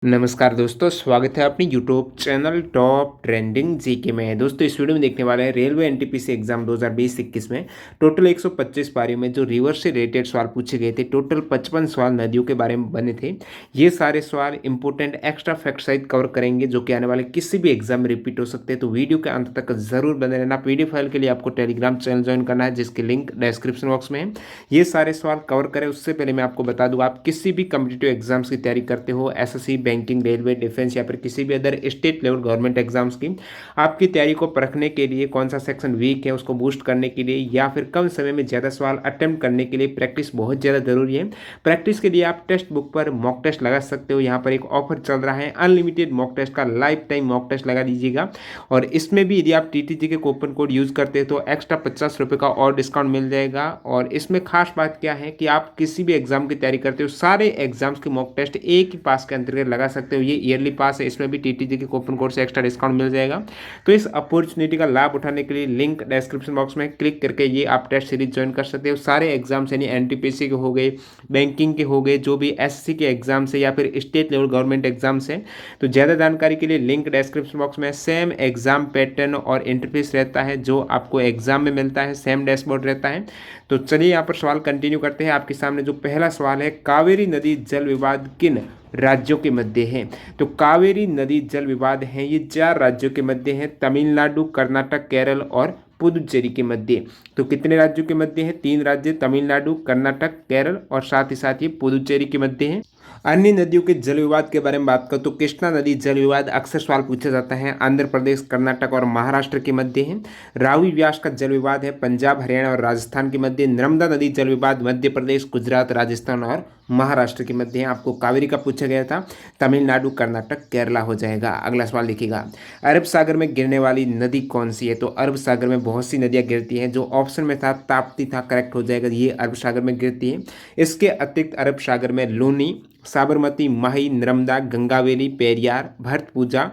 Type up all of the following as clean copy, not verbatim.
नमस्कार दोस्तों, स्वागत है अपनी YouTube channel top trending GK में। दोस्तों इस वीडियो में देखने वाले हैं रेलवे एनटीपीसी एग्जाम 2020-21 में टोटल 125 पारियों में जो रिवर्स से रिलेटेड सवाल पूछे गए थे। टोटल 55 सवाल नदियों के बारे में बने थे। ये सारे सवाल इंपॉर्टेंट एक्स्ट्रा फैक्ट सहित कवर करेंगे जो कि आने वाले किसी भी एग्जाम में रिपीट हो सकते हैं। तो वीडियो के अंत तक जरूर बने रहना। पीडीएफ फाइल के लिए आपको टेलीग्राम चैनल ज्वाइन करना है जिसकी लिंक डिस्क्रिप्शन बॉक्स में है। ये सारे सवाल कवर करें उससे पहले मैं आपको बता दूं, आप किसी भी कॉम्पिटिटिव एग्जाम्स की तैयारी करते हो, एसएससी, बैंकिंग, रेलवे, डिफेंस या फिर किसी भी other state level government exams की, आपकी तैयारी को परखने के लिए कौन सा सेक्शन वीक है उसको बूस्ट करने के लिए या फिर कम समय में ज़्यादा सवाल अटेम्प्ट करने के लिए प्रैक्टिस बहुत ज़्यादा जरूरी है। प्रैक्टिस के लिए आप टेक्स्ट बुक पर मॉक टेस्ट लगा सकते हो। यहाँ पर एक ऑफर चल रहा है अनलिमिटेड मॉक टेस्ट का, लाइफ टाइम मॉक टेस्ट लगा दीजिएगा। और इसमें भी यदि आप टीटीजी के कूपन कोड यूज़ करते हैं तो एक्स्ट्रा 50 रुपये का और डिस्काउंट मिल जाएगा। और इसमें खास बात क्या है कि आप किसी भी एग्जाम की तैयारी करते हो, सारे एग्जाम्स के मॉक टेस्ट एक ही पास के अंतर्गत लगा सकते हो। ये ईयरली पास है, इसमें भी टीटीजी के कूपन कोड से एक्स्ट्रा डिस्काउंट मिल जाएगा। तो इस अपॉर्चुनिटी का लाभ उठाने के लिए लिंक डिस्क्रिप्शन बॉक्स में क्लिक करके ये आप टेस्ट सीरीज ज्वाइन कर सकते हो। सारे एग्जाम्स यानी एनटीपीसी के हो गए, बैंकिंग के हो गए, जो भी एसएससी के एग्जाम्स है या फिर स्टेट लेवल गवर्नमेंट एग्जाम्स हैं। तो ज़्यादा जानकारी के लिए लिंक डिस्क्रिप्शन बॉक्स में सेम एग्जाम पैटर्न और इंटरफेस रहता है जो आपको एग्जाम में मिलता है, सेम डैशबोर्ड रहता है। तो चलिए यहाँ पर सवाल कंटिन्यू करते हैं। आपके सामने जो पहला सवाल है, कावेरी नदी जल विवाद किन राज्यों के मध्य है? तो कावेरी नदी जल विवाद है ये 4 राज्यों के मध्य है, तमिलनाडु, कर्नाटक, केरल और पुदुचेरी के मध्य। तो कितने राज्यों के मध्य है? 3 राज्य, तमिलनाडु, कर्नाटक, केरल और साथ ही साथ ये पुदुचेरी के मध्य है। अन्य नदियों के जल विवाद के बारे में बात करें तो कृष्णा नदी जल विवाद अक्सर सवाल पूछा जाता है, आंध्र प्रदेश, कर्नाटक और महाराष्ट्र के मध्य है। रावी व्यास का जल विवाद है पंजाब, हरियाणा और राजस्थान के मध्य। नर्मदा नदी जल विवाद मध्य प्रदेश, गुजरात, राजस्थान और महाराष्ट्र के मध्य है। आपको कावेरी का पूछा गया था, तमिलनाडु, कर्नाटक, केरला हो जाएगा। अगला सवाल लिखिएगा, अरब सागर में गिरने वाली नदी कौन सी है? तो अरब सागर में बहुत सी नदियां गिरती हैं। जो ऑप्शन में था ताप्ती था, करेक्ट हो जाएगा, ये अरब सागर में गिरती है। इसके अतिरिक्त अरब सागर में लूनी, साबरमती, माही, नर्मदा, गंगावेली, पेरियार, भरतपूजा,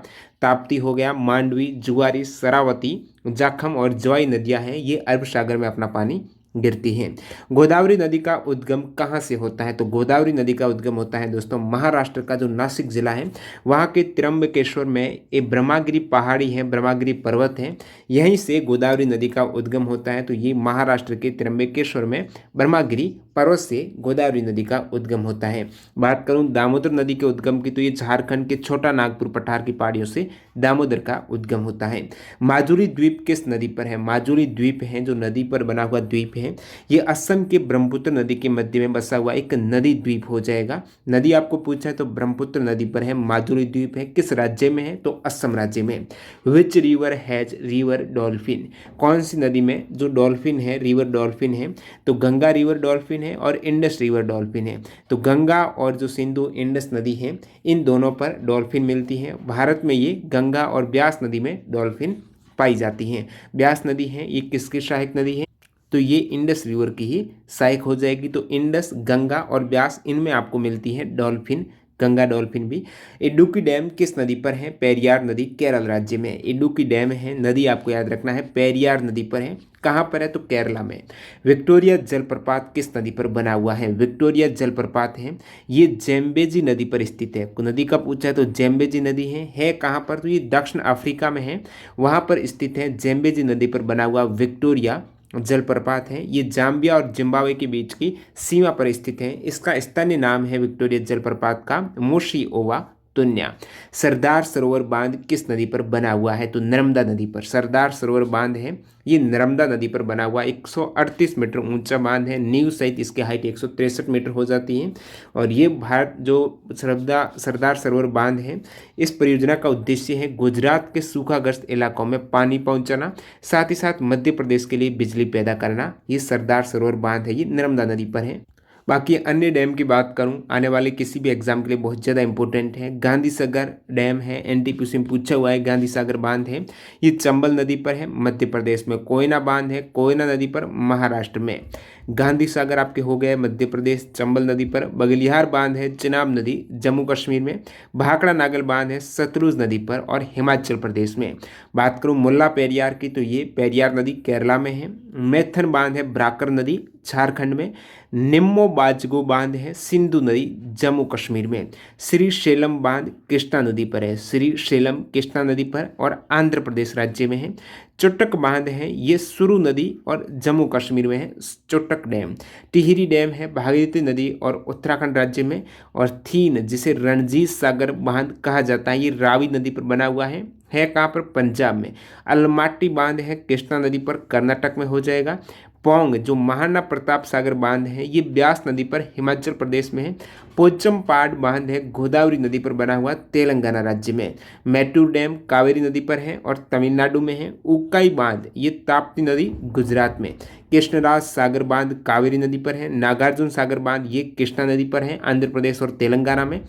ताप्ती हो गया, मांडवी, जुआरी, शरावती, जाखम और जवाई नदियां हैं, ये अरब सागर में अपना पानी गिरती हैं। गोदावरी नदी का उद्गम कहाँ से होता है? तो गोदावरी नदी का उद्गम होता है दोस्तों महाराष्ट्र का जो नासिक जिला है वहाँ के त्र्यंबकेश्वर में एक ब्रह्मागिरी पहाड़ी है, ब्रह्मागिरी पर्वत है, यहीं से गोदावरी नदी का उद्गम होता है। तो ये महाराष्ट्र के त्र्यंबकेश्वर में ब्रह्मागिरी पर्वत से गोदावरी नदी का उद्गम होता है। बात करूं दामोदर नदी के उद्गम की तो ये झारखंड के छोटा नागपुर पठार की पहाड़ियों से दामोदर का उद्गम होता है। माजुली द्वीप किस नदी पर है? माजुली द्वीप है जो नदी पर बना हुआ द्वीप है, ये असम के ब्रह्मपुत्र नदी के मध्य में बसा हुआ एक नदी द्वीप हो जाएगा। नदी आपको पूछा है तो ब्रह्मपुत्र नदी पर है, माजुली द्वीप है। किस राज्य में है? तो असम राज्य में। Which river has river dolphin? कौन सी नदी में जो डॉल्फिन है, रिवर डॉल्फिन है? तो गंगा रिवर डॉल्फिन है और इंडस रिवर डॉल्फिन है। तो गंगा और जो सिंधु इंडस नदी है इन दोनों पर डॉल्फिन मिलती है। भारत में ये गंगा और ब्यास नदी में डॉल्फिन पाई जाती हैं। ब्यास नदी है ये किसकी सहायक नदी है? तो ये इंडस रिवर की ही सहायक हो जाएगी। तो इंडस, गंगा और ब्यास इनमें आपको मिलती है डॉल्फिन, गंगा डॉल्फिन भी। इडुक्की डैम किस नदी पर है? पेरियार नदी, केरल राज्य में इडुक्की डैम है। नदी आपको याद रखना है पेरियार नदी पर है। कहाँ पर है? तो केरला में। विक्टोरिया जलप्रपात किस नदी पर बना हुआ है? विक्टोरिया जलप्रपात है ये जेम्बेजी नदी पर स्थित है। नदी का पूछा है तो जेम्बेजी नदी है कहाँ पर? तो ये दक्षिण अफ्रीका में है, वहाँ पर स्थित है। जेम्बेजी नदी पर बना हुआ विक्टोरिया जलप्रपात है, ये जाम्बिया और जिम्बाब्वे के बीच की सीमा पर स्थित है। इसका स्थानीय नाम है विक्टोरिया जलप्रपात का मोशी ओवा तुन्या। सरदार सरोवर बांध किस नदी पर बना हुआ है? तो नर्मदा नदी पर सरदार सरोवर बांध है, ये नर्मदा नदी पर बना हुआ 138 मीटर ऊंचा बांध है। नींव सहित इसकी हाइट 163 मीटर हो जाती है। और ये भारत जो सरदार सरोवर बांध है, इस परियोजना का उद्देश्य है गुजरात के सूखाग्रस्त इलाकों में पानी पहुंचाना, साथ ही साथ मध्य प्रदेश के लिए बिजली पैदा करना। ये सरदार सरोवर बांध है, ये नर्मदा नदी पर है। बाकी अन्य डैम की बात करूं, आने वाले किसी भी एग्जाम के लिए बहुत ज़्यादा इंपॉर्टेंट है। गांधी सागर डैम है, एनटीपीसी में पूछा हुआ है। गांधी सागर बांध है, ये चंबल नदी पर है, मध्य प्रदेश में। कोयना बांध है, कोयना नदी पर, महाराष्ट्र में। गांधी सागर आपके हो गए मध्य प्रदेश चंबल नदी पर, बगलिहार बांध है चिनाब नदी जम्मू कश्मीर में, भाखड़ा नागल बांध है सतलुज नदी पर और हिमाचल प्रदेश में। बात करूं मुल्ला पेरियार की तो ये पेरियार नदी केरला में है। मैथन बांध है ब्राकर नदी झारखंड में। निम्मो बाजगो बांध है सिंधु नदी जम्मू कश्मीर में। श्री शैलम बांध कृष्णा नदी पर है, श्री शैलम कृष्णा नदी पर और आंध्र प्रदेश राज्य में है। चोटक बांध है ये सुरु नदी और जम्मू कश्मीर में है चोटक डैम। टिहरी डैम है भागीरथी नदी और उत्तराखंड राज्य में। और थीन जिसे रणजीत सागर बांध कहा जाता है ये रावी नदी पर बना हुआ है कहाँ पर, पंजाब में। अलमाटी बांध है कृष्णा नदी पर कर्नाटक में हो जाएगा। पोंग जो महाराणा प्रताप सागर बांध है ये ब्यास नदी पर हिमाचल प्रदेश में है। पोचमपाड बांध है गोदावरी नदी पर बना हुआ तेलंगाना राज्य में। मैटूर डैम कावेरी नदी पर है और तमिलनाडु में है। उकाई बांध ये ताप्ती नदी गुजरात में। कृष्णराज सागर बांध कावेरी नदी पर है। नागार्जुन सागर बांध ये कृष्णा नदी पर है आंध्र प्रदेश और तेलंगाना में।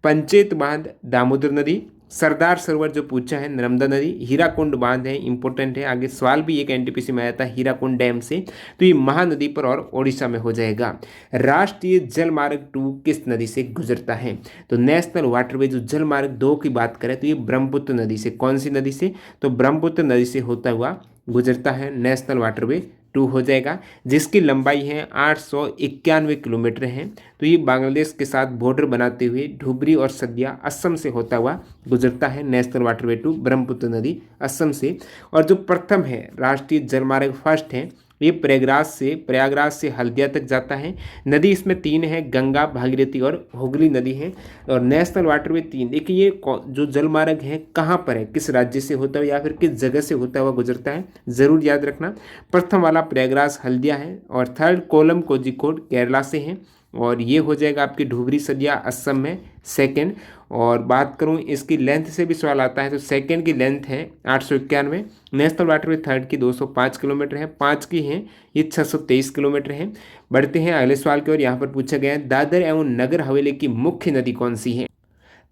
पंचेत बांध दामोदर नदी। सरदार सरोवर जो पूछा है नर्मदा नदी। हीराकुंड बांध है इंपॉर्टेंट है, आगे सवाल भी एक एनटीपीसी में आया था हीराकुंड डैम से, तो ये महानदी पर और ओडिशा में हो जाएगा। राष्ट्रीय जल मार्ग 2 किस नदी से गुजरता है, तो नेशनल वाटरवे जो जल मार्ग 2 की बात करें तो ये ब्रह्मपुत्र नदी से। कौन सी नदी से, तो ब्रह्मपुत्र नदी से होता हुआ गुजरता है नेशनल वाटरवे 2 हो जाएगा, जिसकी लंबाई है 891 किलोमीटर है। तो ये बांग्लादेश के साथ बॉर्डर बनाते हुए धुबरी और सदिया असम से होता हुआ गुजरता है नेशनल वाटरवे 2 ब्रह्मपुत्र नदी असम से। और जो प्रथम है राष्ट्रीय जलमार्ग फर्स्ट है ये प्रयागराज से हल्दिया तक जाता है। नदी इसमें 3 है, गंगा भागीरथी और हुगली नदी है। और नेशनल वाटरवे 3 देखिए ये जो जलमार्ग है कहाँ पर है, किस राज्य से होता है या फिर किस जगह से होता हुआ गुजरता है, ज़रूर याद रखना। प्रथम वाला प्रयागराज हल्दिया है और थर्ड कोलम कोझिकोड केरला से है और ये हो जाएगा आपकी धुबरी सदिया असम में सेकेंड। और बात करूं इसकी लेंथ से भी सवाल आता है तो सेकेंड की लेंथ है 891। नेशनल वाटरवे थर्ड की 205 किलोमीटर है, 5 की है ये 623 किलोमीटर है। बढ़ते हैं अगले सवाल की ओर। यहाँ पर पूछा गया है दादर एवं नगर हवेली की मुख्य नदी कौन सी है,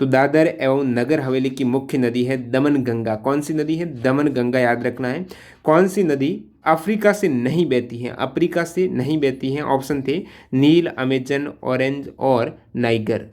तो दादर एवं नगर हवेली की मुख्य नदी है दमन गंगा। कौन सी नदी है, दमन गंगा याद रखना है। कौन सी नदी अफ्रीका से नहीं बहती है, अफ्रीका से नहीं बहती है, ऑप्शन थे नील, अमेजन, ऑरेंज और नाइगर।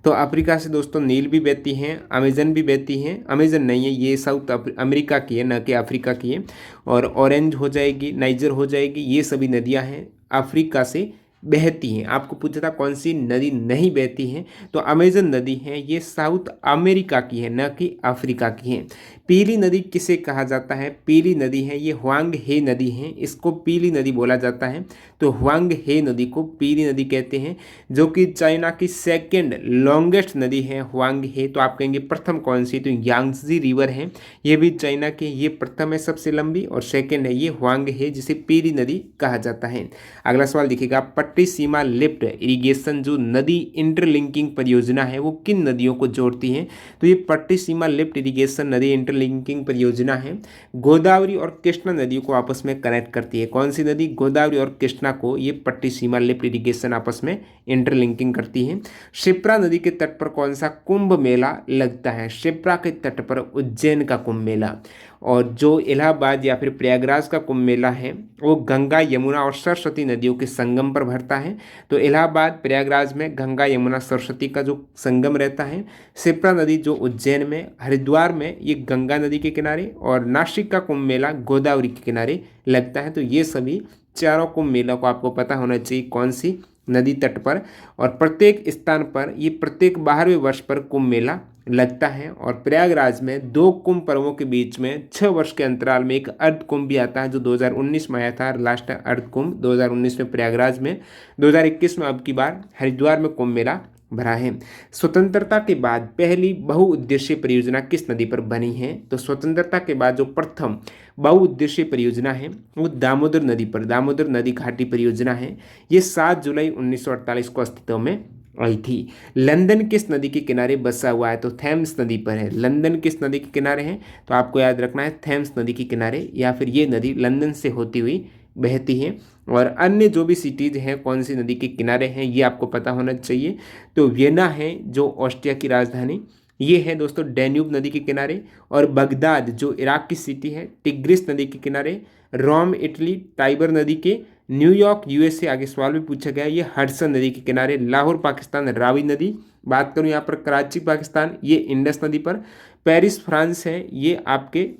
तो अफ्रीका से दोस्तों नील भी बहती हैं, अमेजन भी बहती हैं, अमेजन नहीं है ये साउथ अमेरिका की है न कि अफ्रीका की है। और ऑरेंज हो जाएगी, नाइजर हो जाएगी, ये सभी नदियां हैं अफ्रीका से बहती हैं। आपको पूछा था कौन सी नदी नहीं बहती है, तो अमेजन नदी है ये साउथ अमेरिका की है न कि अफ्रीका की है। पीली नदी किसे कहा जाता है, पीली नदी है ये हुआंग हे नदी है, इसको पीली नदी बोला जाता है। तो हुआंग हे नदी को पीली नदी कहते हैं, जो कि चाइना की सेकेंड लॉन्गेस्ट नदी है हुआंग हे। तो आप कहेंगे प्रथम कौन सी, तो यांगजी रिवर है, ये भी चाइना की, ये प्रथम है सबसे लंबी और सेकेंड है ये हुआंग हे जिसे पीली नदी कहा जाता है। अगला सवाल देखिएगा, पट्टी सीमा लिफ्ट इरिगेशन जो नदी इंटरलिंकिंग परियोजना है वो किन नदियों को जोड़ती है, तो ये पट्टी सीमा लिफ्ट इरिगेशन नदी इंटरलिंकिंग परियोजना है गोदावरी और कृष्णा नदियों को आपस में कनेक्ट करती है। कौन सी नदी, गोदावरी और कृष्णा को ये पट्टी सीमा लिफ्ट इरिगेशन आपस में इंटरलिंकिंग करती है। शिप्रा नदी के तट पर कौन सा कुंभ मेला लगता है, शिप्रा के तट पर उज्जैन का कुंभ मेला। और जो इलाहाबाद या फिर प्रयागराज का कुंभ मेला है वो गंगा यमुना और सरस्वती नदियों के संगम पर भरता है। तो इलाहाबाद प्रयागराज में गंगा यमुना सरस्वती का जो संगम रहता है। शिप्रा नदी जो उज्जैन में, हरिद्वार में ये गंगा नदी के किनारे, और नासिक का कुंभ मेला गोदावरी के किनारे लगता है। तो ये सभी चारों कुंभ मेला को आपको पता होना चाहिए कौन सी नदी तट पर, और प्रत्येक स्थान पर ये प्रत्येक 12वें वर्ष पर कुंभ मेला लगता है। और प्रयागराज में 2 कुंभ पर्वों के बीच में 6 वर्ष के अंतराल में एक अर्ध कुंभ भी आता है जो 2019 में आया था, लास्ट अर्ध कुंभ 2019 में प्रयागराज में, 2021 में अब की बार हरिद्वार में कुंभ मेला भरा है। स्वतंत्रता के बाद पहली बहुउद्देशीय परियोजना किस नदी पर बनी है, तो स्वतंत्रता के बाद जो प्रथम बहुउद्देशीय परियोजना है वो दामोदर नदी पर, दामोदर नदी घाटी परियोजना है। ये 7 जुलाई 1948 को अस्तित्व में आई थी। लंदन किस नदी के किनारे बसा हुआ है, तो थेम्स नदी पर है। लंदन किस नदी के किनारे है, तो आपको याद रखना है थेम्स नदी के किनारे, या फिर ये नदी लंदन से होती हुई बहती है। और अन्य जो भी सिटीज़ हैं कौन सी नदी के किनारे हैं ये आपको पता होना चाहिए। तो वियना है जो ऑस्ट्रिया की राजधानी, ये है दोस्तों डैन्यूब नदी के किनारे। और बगदाद जो इराक की सिटी है टिग्रिस नदी के किनारे। रोम इटली टाइबर नदी के न्यूयॉर्क यूएसए, आगे सवाल भी पूछा गया है, ये हडसन नदी के किनारे। लाहौर पाकिस्तान रावी नदी। बात करूँ यहाँ पर कराची पाकिस्तान, ये इंडस नदी पर। पेरिस फ्रांस है, ये आपके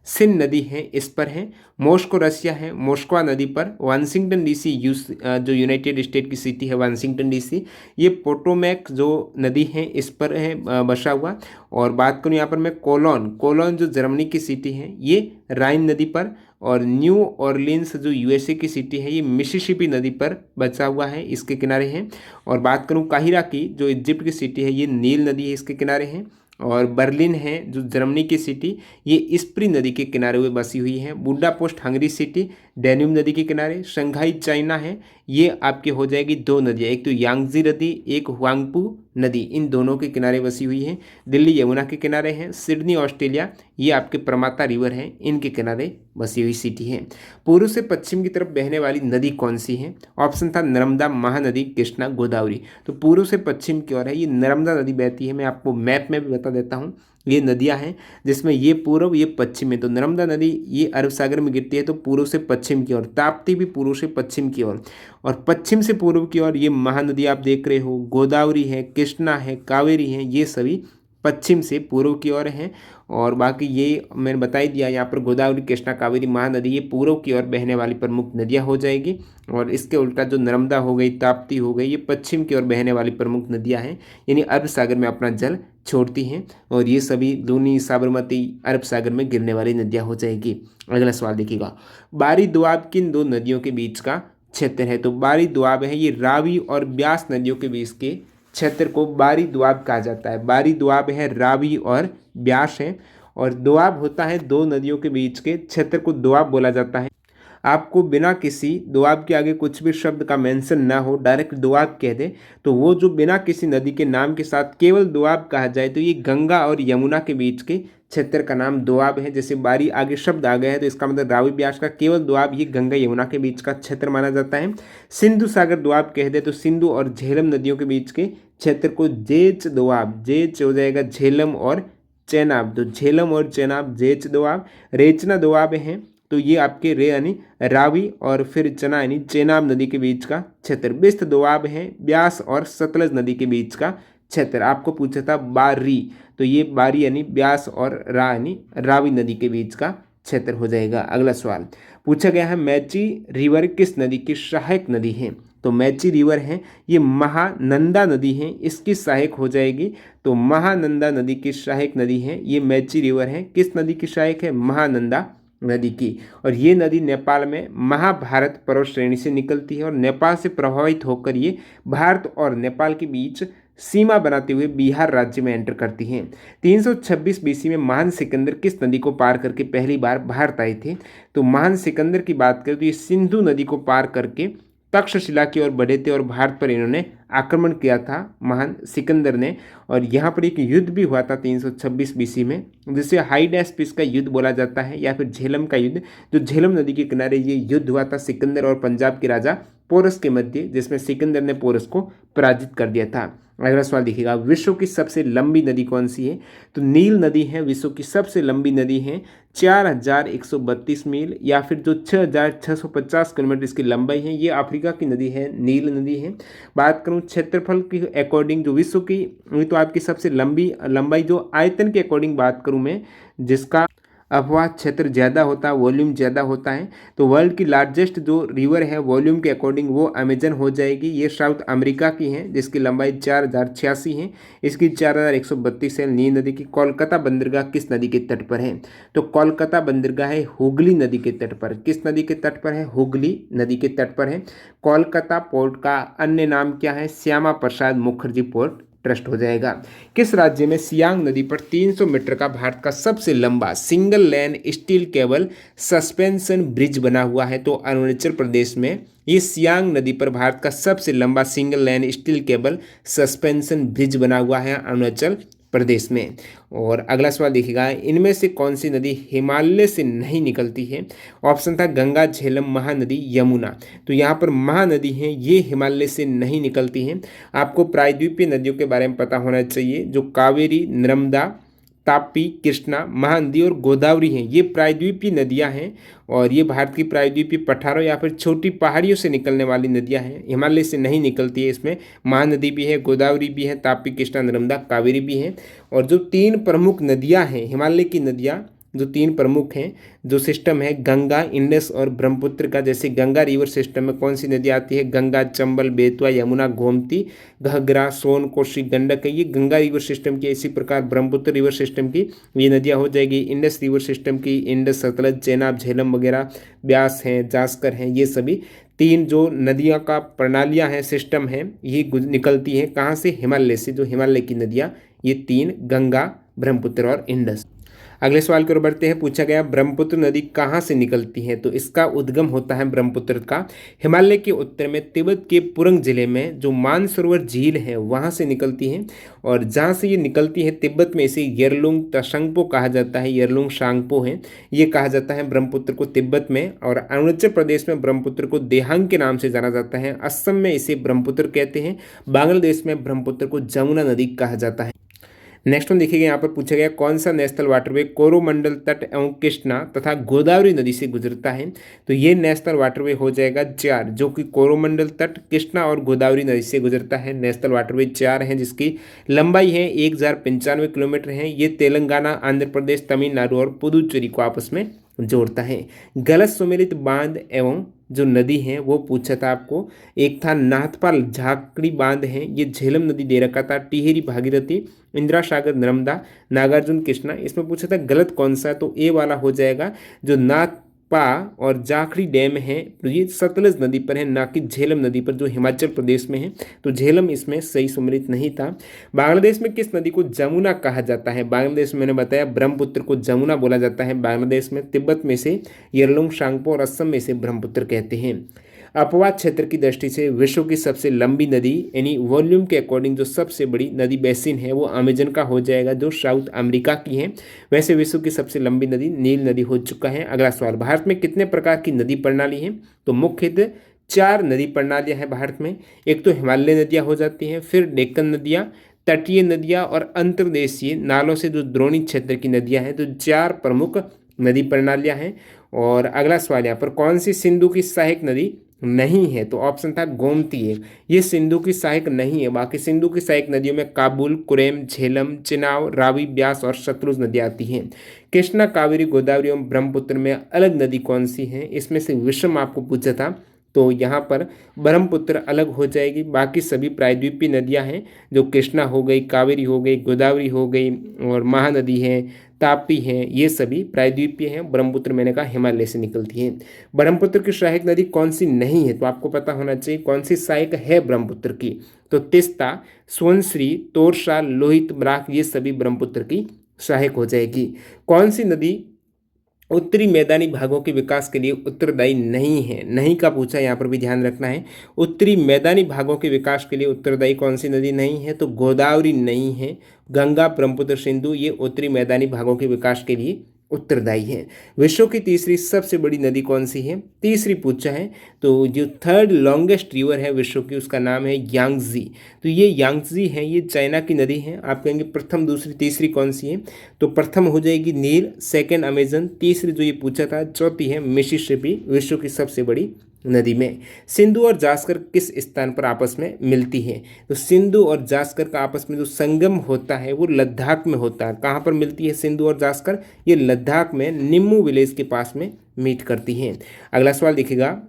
सिन नदी है, इस पर है। मॉस्को रशिया है, मॉस्को नदी पर। वाशिंगटन डीसी जो यूनाइटेड स्टेट की सिटी है वाशिंगटन डीसी, ये पोटोमैक जो नदी है इस पर है बसा हुआ। और बात करूँ यहाँ पर मैं कोलोन, कोलोन जो जर्मनी की सिटी है ये राइन नदी पर। और न्यू ऑरलिन्स जो यूएसए की सिटी है ये मिसिसिपी नदी पर बचा हुआ है, इसके किनारे है। और बात करूँ काहिरा की जो इजिप्ट की सिटी है ये नील नदी है, इसके किनारे है। और बर्लिन है जो जर्मनी की सिटी, ये स्प्री नदी के किनारे हुए बसी हुई है। बुडापेस्ट हंगरी सिटी डैन्यूब नदी के किनारे। शंघाई चाइना है, ये आपके हो जाएगी दो नदियाँ, एक तो यांगजी नदी, एक हुआंगपू नदी, इन दोनों के किनारे बसी हुई है। दिल्ली यमुना के किनारे है। सिडनी ऑस्ट्रेलिया, ये आपके प्रमाता रिवर है, इनके किनारे बसी हुई सिटी है। पूर्व से पश्चिम की तरफ बहने वाली नदी कौन सी है? ऑप्शन था नर्मदा, महानदी, कृष्णा, गोदावरी। तो पूर्व से पश्चिम की ओर है, ये नर्मदा नदी बहती है। मैं आपको मैप में भी बता देता हूँ, ये नदियाँ हैं जिसमें ये पूर्व ये पश्चिम है। तो नर्मदा नदी ये अरब सागर में गिरती है, तो पूर्व से पश्चिम की ओर। ताप्ती भी पूर्व से पश्चिम की ओर। और पश्चिम से पूर्व की ओर ये महानदी आप देख रहे हो, गोदावरी है, कृष्णा है, कावेरी है, ये सभी पश्चिम से पूर्व की ओर हैं। और बाकी ये मैंने बता ही दिया, यहाँ पर गोदावरी, कृष्णा, कावेरी, महानदी ये पूर्व की ओर बहने वाली प्रमुख नदियाँ हो जाएगी। और इसके उल्टा जो नर्मदा हो गई, ताप्ती हो गई, ये पश्चिम की ओर बहने वाली प्रमुख नदियाँ हैं, यानी अरब सागर में अपना जल छोड़ती हैं। और ये सभी लूनी, साबरमती अरब सागर में गिरने वाली नदियाँ हो जाएगी। अगला सवाल देखिएगा, बारी दोआब किन दो नदियों के बीच का क्षेत्र है? तो बारी दोआब है, ये रावी और ब्यास नदियों के बीच के क्षेत्र को बारी दोआब कहा जाता है। बारी दोआब है, रावी और ब्यास है। और दोआब होता है दो नदियों के बीच के क्षेत्र को दोआब बोला जाता है। आपको बिना किसी दोआब के आगे कुछ भी शब्द का मेंशन ना हो, डायरेक्ट दोआब कह दे, तो वो जो बिना किसी नदी के नाम के साथ केवल दोआब कहा जाए, तो ये गंगा और यमुना के बीच के क्षेत्र का नाम दोआब है। जैसे बारी आगे शब्द आ गया है तो इसका मतलब रावी ब्यास का केवल दोआब ये गंगा यमुना के बीच का क्षेत्र माना जाता है। सिंधु सागर दोआब कह दे तो सिंधु और झेलम नदियों के बीच के क्षेत्र को जेच दोआब, जेच हो जाएगा झेलम और चेनाब, तो झेलम और चेनाब जेच दोआब। रेचना दोआब हैं, तो ये आपके रे यानी रावी और फिर चना यानी चेनाब नदी के बीच का क्षेत्र। बिस्त दोआब है, ब्यास और सतलज नदी के बीच का क्षेत्र। आपको पूछा था बारी, तो ये बारी यानी ब्यास और रा यानी रावी नदी के बीच का क्षेत्र हो जाएगा। अगला सवाल पूछा गया है, मैची रिवर किस नदी की सहायक नदी है? तो मैची रिवर है, ये महानंदा नदी है, इसकी सहायक हो जाएगी। तो महानंदा नदी की सहायक नदी है ये मैची रिवर है। किस नदी की सहायक है? महानंदा नदी की। और ये नदी नेपाल में महाभारत पर्वत श्रेणी से निकलती है और नेपाल से प्रभावित होकर ये भारत और नेपाल के बीच सीमा बनाते हुए बिहार राज्य में एंटर करती हैं। 326 बीसी में महान सिकंदर किस नदी को पार करके पहली बार भारत आए थे? तो महान सिकंदर की बात करें तो ये सिंधु नदी को पार करके तक्षशिला की ओर बढ़े थे और भारत पर इन्होंने आक्रमण किया था महान सिकंदर ने। और यहाँ पर एक युद्ध भी हुआ था 326 बीसी में, जिसे हाइडेस्पिस का युद्ध बोला जाता है या फिर झेलम का युद्ध। जो झेलम नदी के किनारे ये युद्ध हुआ था सिकंदर और पंजाब के राजा पोरस के मध्य, जिसमें सिकंदर ने पोरस को पराजित कर दिया था। अगला सवाल देखिएगा, विश्व की सबसे लंबी नदी कौन सी है? तो नील नदी है, विश्व की सबसे लंबी नदी है। 4132 मील या फिर जो 6650 किलोमीटर इसकी लंबाई है, ये अफ्रीका की नदी है, नील नदी है। बात करूं क्षेत्रफल की अकॉर्डिंग, जो विश्व की तो आपकी सबसे लंबाई जो आयतन के अकॉर्डिंग बात करूं मैं, जिसका अफवाह क्षेत्र ज़्यादा होता है, वॉल्यूम ज़्यादा होता है, तो वर्ल्ड की लार्जेस्ट जो रिवर है वॉल्यूम के अकॉर्डिंग वो अमेजन हो जाएगी। ये साउथ अमेरिका की है, जिसकी लंबाई 4086 है, इसकी 4132 है। नील नदी की कोलकाता बंदरगाह किस नदी के तट पर है? तो कोलकाता बंदरगाह है हुगली नदी के तट पर। किस नदी के तट पर है? हुगली नदी के तट पर है। कोलकाता पोर्ट का अन्य नाम क्या है? श्यामा प्रसाद मुखर्जी पोर्ट ट्रस्ट हो जाएगा। किस राज्य में सियांग नदी पर 300 मीटर का भारत का सबसे लंबा single lane steel cable suspension bridge बना हुआ है? तो अरुणाचल प्रदेश में ये सियांग नदी पर भारत का सबसे लंबा single lane steel cable suspension bridge बना हुआ है अरुणाचल प्रदेश में। और अगला सवाल देखिएगा, इनमें से कौन सी नदी हिमालय से नहीं निकलती है? ऑप्शन था गंगा, झेलम, महानदी, यमुना। तो यहाँ पर महानदी है, ये हिमालय से नहीं निकलती हैं। आपको प्रायद्वीपीय नदियों के बारे में पता होना चाहिए, जो कावेरी, नर्मदा, तापी, कृष्णा, महानदी और गोदावरी हैं। ये प्रायद्वीपीय नदियां हैं और ये भारत की प्रायद्वीपीय पठारों या फिर छोटी पहाड़ियों से निकलने वाली नदियां हैं। हिमालय से नहीं निकलती है। इसमें महानदी भी है, गोदावरी भी है, तापी, कृष्णा, नर्मदा, कावेरी भी है। और जो तीन प्रमुख नदियां हैं हिमालय की नदियां, जो तीन प्रमुख हैं, जो सिस्टम है गंगा, इंडस और ब्रह्मपुत्र का। जैसे गंगा रिवर सिस्टम में कौन सी नदी आती है? गंगा, चंबल, बेतवा, यमुना, गोमती, घग्गरा, सोन, कोसी, गंडक है। ये गंगा रिवर सिस्टम की। इसी प्रकार ब्रह्मपुत्र रिवर सिस्टम की ये नदियाँ हो जाएगी। इंडस रिवर सिस्टम की इंडस, सतलज, चेनाब, झेलम वगैरह, ब्यास हैं, जास्कर हैं, ये सभी तीन जो नदियाँ का प्रणालियाँ हैं, सिस्टम हैं, ये निकलती हैं कहाँ से? हिमालय से। जो हिमालय की नदियाँ ये तीन, गंगा, ब्रह्मपुत्र और इंडस। अगले सवाल की ओर बढ़ते हैं। पूछा गया ब्रह्मपुत्र नदी कहाँ से निकलती है? तो इसका उद्गम होता है ब्रह्मपुत्र का हिमालय के उत्तर में तिब्बत के पुरंग जिले में जो मानसरोवर झील है वहाँ से निकलती है। और जहाँ से ये निकलती है तिब्बत में इसे यरलुंग तशंगपो कहा जाता है। यरलुंग शांगपो है, ये कहा जाता है ब्रह्मपुत्र को तिब्बत में। और अरुणाचल प्रदेश में ब्रह्मपुत्र को देहांग के नाम से जाना जाता है। असम में इसे ब्रह्मपुत्र कहते हैं। बांग्लादेश में ब्रह्मपुत्र को जमुना नदी कहा जाता है। नेक्स्ट हम देखिएगा, यहाँ पर पूछा गया कौन सा नेशनल वाटरवे कोरोमंडल तट एवं कृष्णा तथा गोदावरी नदी से गुजरता है? तो ये नेशनल वाटरवे हो जाएगा 4, जो कि कोरोमंडल तट, कृष्णा और गोदावरी नदी से गुजरता है। नेशनल वाटरवे 4 हैं जिसकी लंबाई है 1095 किलोमीटर है। ये तेलंगाना, आंध्र प्रदेश, तमिलनाडु और पुदुचेरी को आपस में जोड़ता है। गलत सुमेलित बांध एवं जो नदी है वो पूछा था आपको। एक था नाथपाल झाकड़ी बांध है, ये झेलम नदी दे रखा था। टिहरी, भागीरथी, इंदिरा सागर, नर्मदा, नागार्जुन, कृष्णा। इसमें पूछा था गलत कौन सा? तो ए वाला हो जाएगा। जो नाथपा और जाखड़ी डैम है ये सतलज नदी पर है, ना कि झेलम नदी पर जो हिमाचल प्रदेश में है। तो झेलम इसमें सही सुमेलित नहीं था। बांग्लादेश में किस नदी को जमुना कहा जाता है? बांग्लादेश में मैंने बताया ब्रह्मपुत्र को जमुना बोला जाता है बांग्लादेश में। तिब्बत में से यरलुंग शांगपो और असम में से ब्रह्मपुत्र कहते हैं। अपवाद क्षेत्र की दृष्टि से विश्व की सबसे लंबी नदी यानी वॉल्यूम के अकॉर्डिंग जो सबसे बड़ी नदी बेसिन है वो अमेजन का हो जाएगा, जो साउथ अमेरिका की है। वैसे विश्व की सबसे लंबी नदी नील नदी हो चुका है। अगला सवाल, भारत में कितने प्रकार की नदी प्रणाली है? तो मुख्यतः 4 नदी प्रणालियाँ हैं भारत में। एक तो हिमालय नदियाँ हो जाती हैं, फिर डेक्कन नदियाँ, तटीय नदियाँ और अंतर्देशीय नालों से जो द्रोणी क्षेत्र की नदियाँ हैं। तो 4 प्रमुख नदी प्रणालियाँ हैं। और अगला सवाल यहाँ पर, कौन सी सिंधु की सहायक नदी नहीं है? तो ऑप्शन था गोमती है, ये सिंधु की सहायक नहीं है। बाकी सिंधु की सहायक नदियों में काबुल, कुरेम, झेलम, चिनाव, रावी, ब्यास और सतलुज नदियाँ आती हैं। कृष्णा, कावेरी, गोदावरी और ब्रह्मपुत्र में अलग नदी कौन सी है? इसमें से विषम आपको पूछा था, तो यहाँ पर ब्रह्मपुत्र अलग हो जाएगी। बाकी सभी प्रायद्वीपीय नदियाँ हैं, जो कृष्णा हो गई, कावेरी हो गई, गोदावरी हो गई और महानदी है, तापी है, ये सभी प्रायद्वीपीय हैं। ब्रह्मपुत्र मैंने कहा हिमालय से निकलती है। ब्रह्मपुत्र की सहायक नदी कौन सी नहीं है? तो आपको पता होना चाहिए कौन सी सहायक है ब्रह्मपुत्र की। तो तिस्ता, सोनश्री, तोरसा, लोहित, बराक, ये सभी ब्रह्मपुत्र की सहायक हो जाएगी। कौन सी नदी उत्तरी मैदानी भागों के विकास के लिए उत्तरदायी नहीं है? नहीं का पूछा, यहाँ पर भी ध्यान रखना है। उत्तरी मैदानी भागों के विकास के लिए उत्तरदायी कौन सी नदी नहीं है? तो गोदावरी नहीं है। गंगा, ब्रह्मपुत्र, सिंधु ये उत्तरी मैदानी भागों के विकास के लिए उत्तरदायी है। विश्व की तीसरी सबसे बड़ी नदी कौन सी है? तीसरी पूछा है। तो जो थर्ड लॉन्गेस्ट रिवर है विश्व की उसका नाम है यांगजी। तो ये यांगजी है, ये चाइना की नदी है। आप कहेंगे प्रथम, दूसरी, तीसरी कौन सी है? तो प्रथम हो जाएगी नील, सेकंड अमेजन, तीसरी जो ये पूछा था चौथी है मिसिसिपी, विश्व की सबसे बड़ी नदी में। सिंधु और जास्कर किस स्थान पर आपस में मिलती है? तो सिंधु और जास्कर का आपस में जो संगम होता है वो लद्दाख में होता है। कहाँ पर मिलती है सिंधु और जास्कर? ये लद्दाख में निम्मू विलेज के पास में मीट करती हैं। अगला सवाल देखिएगा,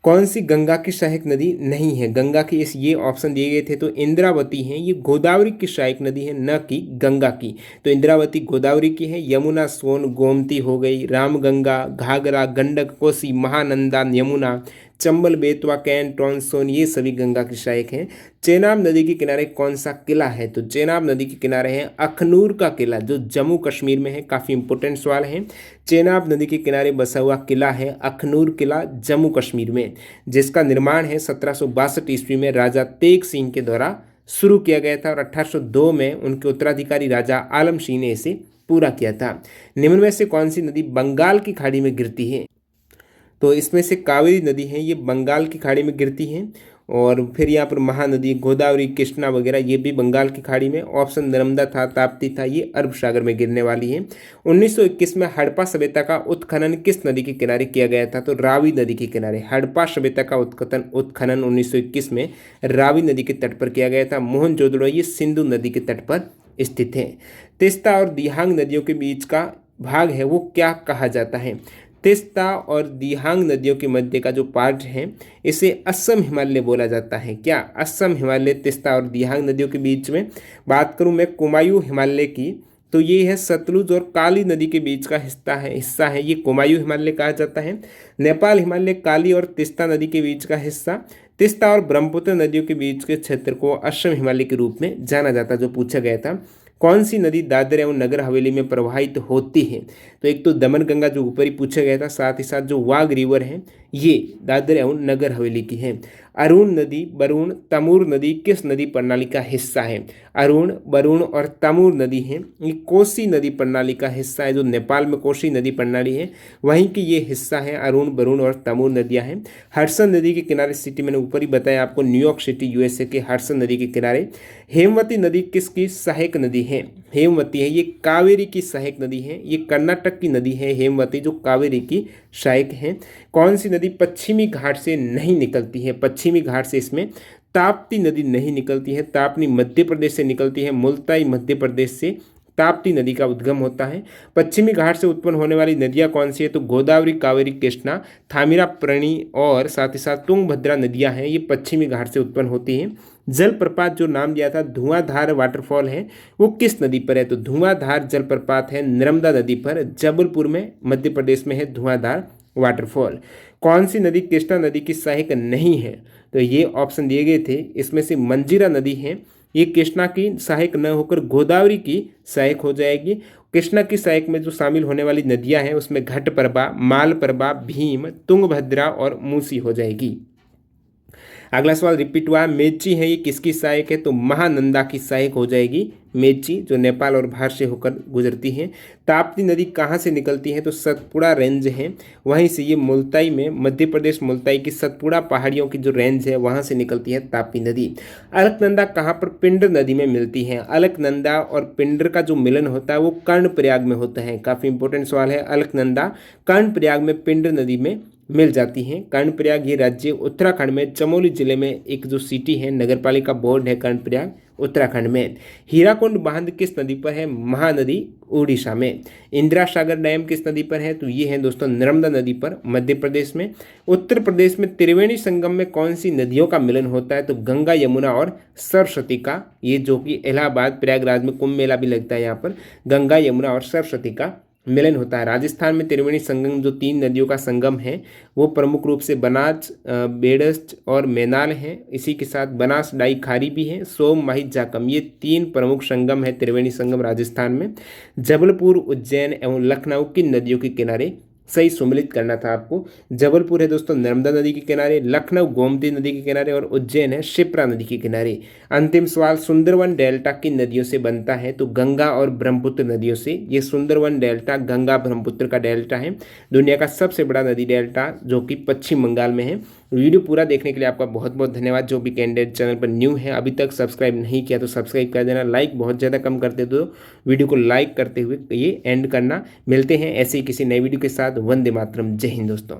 कौन सी गंगा की सहायक नदी नहीं है? गंगा की ये ऑप्शन दिए गए थे, तो इंद्रावती है, ये गोदावरी की सहायक नदी है, न कि गंगा की। तो इंद्रावती गोदावरी की है। यमुना, सोन, गोमती हो गई, रामगंगा, घाघरा, गंडक, कोसी, महानंदा, यमुना, चंबल, बेतवा, कैन, टॉन, सोन ये सभी गंगा की सहायक हैं। चेनाब नदी के किनारे कौन सा किला है? तो चेनाब नदी के किनारे है अखनूर का किला, जो जम्मू कश्मीर में है। काफ़ी इंपॉर्टेंट सवाल है। चेनाब नदी के किनारे बसा हुआ किला है अखनूर किला, जम्मू कश्मीर में, जिसका निर्माण है 1762 ईस्वी में राजा तेग सिंह के द्वारा शुरू किया गया था और 1802 में उनके उत्तराधिकारी राजा आलम सिंह ने इसे पूरा किया था। निम्न में से कौन सी नदी बंगाल की खाड़ी में गिरती है? तो इसमें से कावेरी नदी है, ये बंगाल की खाड़ी में गिरती है। और फिर यहाँ पर महानदी गोदावरी कृष्णा वगैरह ये भी बंगाल की खाड़ी में। ऑप्शन नर्मदा था, ताप्ती था, ये अरब सागर में गिरने वाली है। 1921 में हड़प्पा सभ्यता का उत्खनन किस नदी के किनारे किया गया था? तो रावी नदी के किनारे। हड़प्पा सभ्यता का उत्खनन 1921 में रावी नदी के तट पर किया गया था। मोहनजोदड़ो ये सिंधु नदी के तट पर स्थित है। तीस्ता और दिहांग नदियों के बीच का भाग है वो क्या कहा जाता है? तीस्ता और दिहांग नदियों के मध्य का जो पार्ट है इसे असम हिमालय बोला जाता है। क्या? असम हिमालय तीस्ता और दिहांग नदियों के बीच में। बात करूं मैं कुमायूं हिमालय की, तो ये है सतलुज और काली नदी के बीच का हिस्सा है ये कुमायूं हिमालय कहा जाता है। नेपाल हिमालय काली और तीस्ता नदी के बीच का हिस्सा। तीस्ता और ब्रह्मपुत्र नदियों के बीच के क्षेत्र को असम हिमालय के रूप में जाना जाता, जो पूछा गया था। कौन सी नदी दादर एवं नगर हवेली में प्रवाहित होती है? तो एक तो दमन गंगा जो ऊपर ही पूछा गया था, साथ ही साथ जो वाघ रिवर है ये दादर एवं नगर हवेली की है। अरुण नदी, बरुण, तमूर नदी किस नदी प्रणाली का हिस्सा है? अरुण, बरुण और तमूर नदी है ये कोसी नदी प्रणाली का हिस्सा है, जो नेपाल में कोसी नदी प्रणाली है वहीं की ये हिस्सा है। अरुण, बरुण और तमूर नदियां हैं। हडसन नदी के किनारे सिटी मैंने ऊपर ही बताया आपको, न्यूयॉर्क सिटी यूएसए के हडसन नदी के किनारे। हेमवती नदी किसकी सहायक नदी है? हेमवती है ये कावेरी की सहायक नदी है, ये कर्नाटक की नदी है हेमवती, जो कावेरी की सहायक है। कौन सी नदी पश्चिमी घाट से नहीं निकलती है? पश्चिमी घाट से इसमें ताप्ती नदी नहीं निकलती है। ताप्ती मध्य प्रदेश से निकलती है, मुल्ताई मध्य प्रदेश से ताप्ती नदी का उद्गम होता है। पश्चिमी घाट से उत्पन्न होने वाली नदियां कौन सी है? तो गोदावरी, कावेरी, कृष्णा, थामिरापरणी और साथ ही साथ तुंगभद्रा नदियां हैं, ये पश्चिमी घाट से उत्पन्न होती हैं। जलप्रपात जो नाम दिया था धुआंधार वाटरफॉल है वो किस नदी पर है? तो धुआंधार जलप्रपात है नर्मदा नदी पर, जबलपुर में मध्य प्रदेश में है धुआंधार वाटरफॉल। कौन सी नदी कृष्णा नदी की सहायक नहीं है? तो ये ऑप्शन दिए गए थे, इसमें से मंजीरा नदी है ये कृष्णा की सहायक न होकर गोदावरी की सहायक हो जाएगी। कृष्णा की सहायक में जो शामिल होने वाली नदियां हैं उसमें घटप्रभा, मालप्रभा, भीम, तुंगभद्रा और मूसी हो जाएगी। अगला सवाल रिपीट हुआ, मेची है ये किसकी सहायक है? तो महानंदा की सहायक हो जाएगी मेची, जो नेपाल और भारत से होकर गुजरती है। ताप्ती नदी कहाँ से निकलती है? तो सतपुड़ा रेंज है वहीं से, ये मुल्ताई में मध्य प्रदेश मुल्ताई की सतपुड़ा पहाड़ियों की जो रेंज है वहाँ से निकलती है ताप्ती नदी। अलकनंदा कहाँ पर पिंडर नदी में मिलती है? अलकनंदा और पिंडर का जो मिलन होता है वो कर्णप्रयाग में होता है। काफ़ी इंपॉर्टेंट सवाल है। अलकनंदा कर्णप्रयाग में पिंडर नदी में मिल जाती हैं। कर्णप्रयाग ये राज्य उत्तराखंड में चमोली जिले में एक जो सिटी है, नगरपालिका बोर्ड है कर्णप्रयाग उत्तराखंड में। हीराकुंड बांध किस नदी पर है? महानदी उड़ीसा में। इंदिरा सागर डैम किस नदी पर है? तो ये है दोस्तों नर्मदा नदी पर, मध्य प्रदेश में। उत्तर प्रदेश में त्रिवेणी संगम में कौन सी नदियों का मिलन होता है? तो गंगा, यमुना और सरस्वती का, ये जो कि इलाहाबाद प्रयागराज में कुंभ मेला भी लगता है, यहाँ पर गंगा, यमुना और सरस्वती का मिलन होता है। राजस्थान में त्रिवेणी संगम जो 3 नदियों का संगम है वो प्रमुख रूप से बनास, बेडस और मैनाल है। इसी के साथ बनास डाई खारी भी है, सोम, माही, जाकम, ये 3 प्रमुख संगम है त्रिवेणी संगम राजस्थान में। जबलपुर, उज्जैन एवं लखनऊ किन नदियों के किनारे? सही सुमिलित करना था आपको। जबलपुर है दोस्तों नर्मदा नदी के किनारे, लखनऊ गोमती नदी के किनारे और उज्जैन है शिप्रा नदी के किनारे। अंतिम सवाल, सुंदरवन डेल्टा किन नदियों से बनता है? तो गंगा और ब्रह्मपुत्र नदियों से। ये सुंदरवन डेल्टा गंगा ब्रह्मपुत्र का डेल्टा है, दुनिया का सबसे बड़ा नदी डेल्टा जो कि पश्चिम बंगाल में है। वीडियो पूरा देखने के लिए आपका बहुत बहुत धन्यवाद। जो भी कैंडिडेट चैनल पर न्यू है, अभी तक सब्सक्राइब नहीं किया तो सब्सक्राइब कर देना। लाइक बहुत ज़्यादा कम करते तो वीडियो को लाइक करते हुए ये एंड करना। मिलते हैं ऐसे ही किसी नई वीडियो के साथ। वंदे मातरम। जय हिंद दोस्तों।